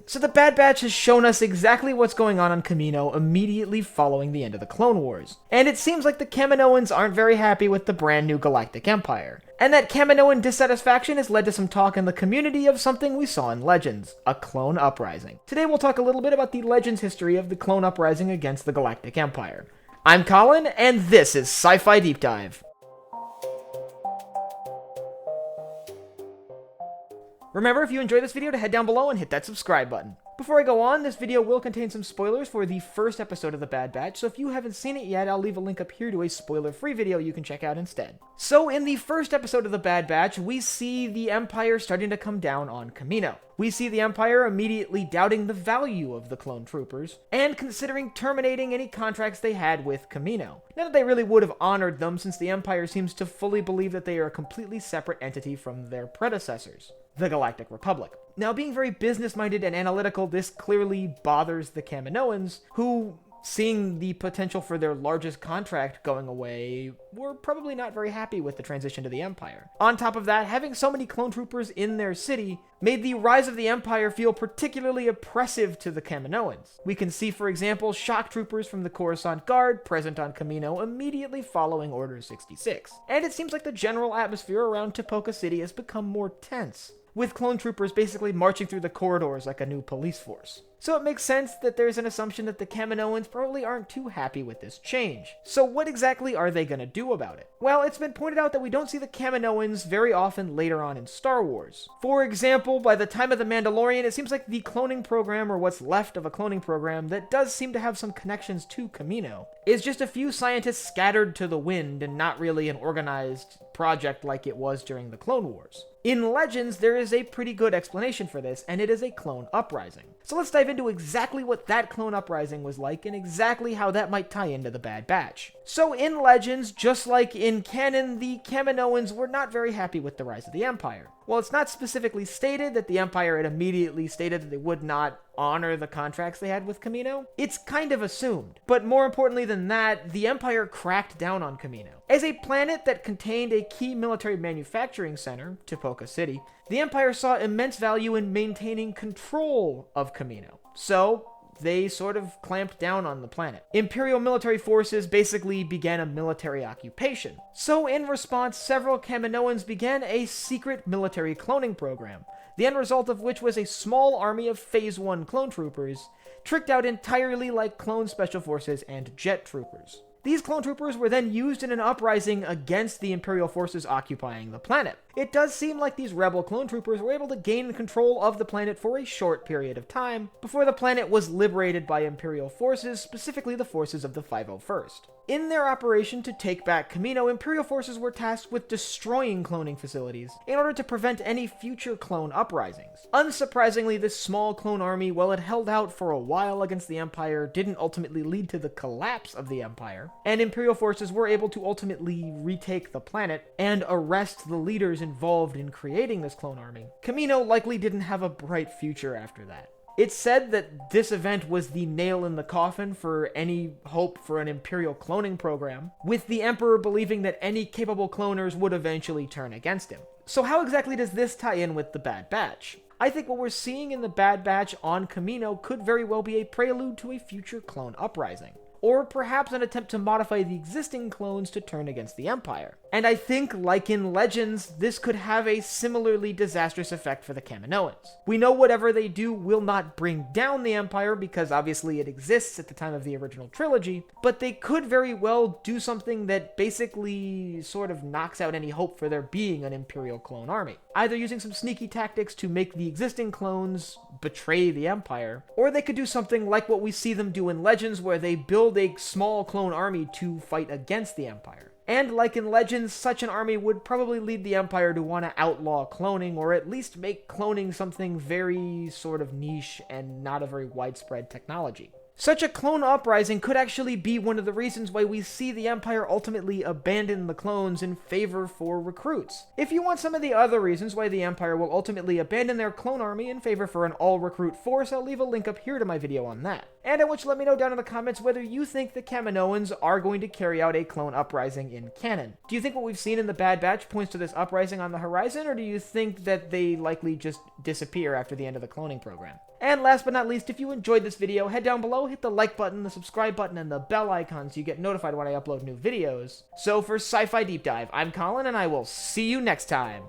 So the Bad Batch has shown us exactly what's going on Kamino immediately following the end of the Clone Wars. And it seems like the Kaminoans aren't very happy with the brand new Galactic Empire. And that Kaminoan dissatisfaction has led to some talk in the community of something we saw in Legends, a Clone Uprising. Today we'll talk a little bit about the Legends history of the Clone Uprising against the Galactic Empire. I'm Colin, and this is Sci-Fi Deep Dive. Remember, if you enjoyed this video, to head down below and hit that subscribe button. Before I go on, this video will contain some spoilers for the first episode of The Bad Batch, so if you haven't seen it yet, I'll leave a link up here to a spoiler-free video you can check out instead. So in the first episode of The Bad Batch, we see the Empire starting to come down on Kamino. We see the Empire immediately doubting the value of the clone troopers, and considering terminating any contracts they had with Kamino. Not that they really would have honored them, since the Empire seems to fully believe that they are a completely separate entity from their predecessors, the Galactic Republic. Now, being very business-minded and analytical, this clearly bothers the Kaminoans, who, seeing the potential for their largest contract going away, were probably not very happy with the transition to the Empire. On top of that, having so many clone troopers in their city made the rise of the Empire feel particularly oppressive to the Kaminoans. We can see, for example, shock troopers from the Coruscant Guard present on Kamino immediately following Order 66. And it seems like the general atmosphere around Tipoca City has become more tense, with clone troopers basically marching through the corridors like a new police force. So it makes sense that there's an assumption that the Kaminoans probably aren't too happy with this change. So what exactly are they gonna do about it? Well, it's been pointed out that we don't see the Kaminoans very often later on in Star Wars. For example, by the time of The Mandalorian, it seems like the cloning program, or what's left of a cloning program that does seem to have some connections to Kamino, is just a few scientists scattered to the wind and not really an organized project like it was during the Clone Wars. In Legends, there is a pretty good explanation for this, and it is a clone uprising. So let's dive into exactly what that clone uprising was like, and exactly how that might tie into the Bad Batch. So in Legends, just like in Canon, the Kaminoans were not very happy with the rise of the Empire. While it's not specifically stated that the Empire had immediately stated that they would not honor the contracts they had with Kamino, it's kind of assumed. But more importantly than that, the Empire cracked down on Kamino. As a planet that contained a key military manufacturing center, Tipoca City, the Empire saw immense value in maintaining control of Kamino. So they sort of clamped down on the planet. Imperial military forces basically began a military occupation. So in response, several Kaminoans began a secret military cloning program, the end result of which was a small army of Phase 1 clone troopers, tricked out entirely like clone special forces and jet troopers. These clone troopers were then used in an uprising against the Imperial forces occupying the planet. It does seem like these rebel clone troopers were able to gain control of the planet for a short period of time, before the planet was liberated by Imperial forces, specifically the forces of the 501st. In their operation to take back Kamino, Imperial forces were tasked with destroying cloning facilities in order to prevent any future clone uprisings. Unsurprisingly, this small clone army, while it held out for a while against the Empire, didn't ultimately lead to the collapse of the Empire, and Imperial forces were able to ultimately retake the planet and arrest the leaders involved in creating this clone army. Kamino likely didn't have a bright future after that. It's said that this event was the nail in the coffin for any hope for an Imperial cloning program, with the Emperor believing that any capable cloners would eventually turn against him. So how exactly does this tie in with the Bad Batch? I think what we're seeing in the Bad Batch on Kamino could very well be a prelude to a future clone uprising, or perhaps an attempt to modify the existing clones to turn against the Empire. And I think, like in Legends, this could have a similarly disastrous effect for the Kaminoans. We know whatever they do will not bring down the Empire, because obviously it exists at the time of the original trilogy, but they could very well do something that basically sort of knocks out any hope for there being an Imperial clone army. Either using some sneaky tactics to make the existing clones betray the Empire, or they could do something like what we see them do in Legends, where they build a small clone army to fight against the Empire. And like in Legends, such an army would probably lead the Empire to want to outlaw cloning, or at least make cloning something very sort of niche and not a very widespread technology. Such a clone uprising could actually be one of the reasons why we see the Empire ultimately abandon the clones in favor for recruits. If you want some of the other reasons why the Empire will ultimately abandon their clone army in favor for an all-recruit force, I'll leave a link up here to my video on that. And I want you to let me know down in the comments whether you think the Kaminoans are going to carry out a clone uprising in canon. Do you think what we've seen in the Bad Batch points to this uprising on the horizon, or do you think that they likely just disappear after the end of the cloning program? And last but not least, if you enjoyed this video, head down below, hit the like button, the subscribe button, and the bell icon so you get notified when I upload new videos. So for Sci-Fi Deep Dive, I'm Colin, and I will see you next time.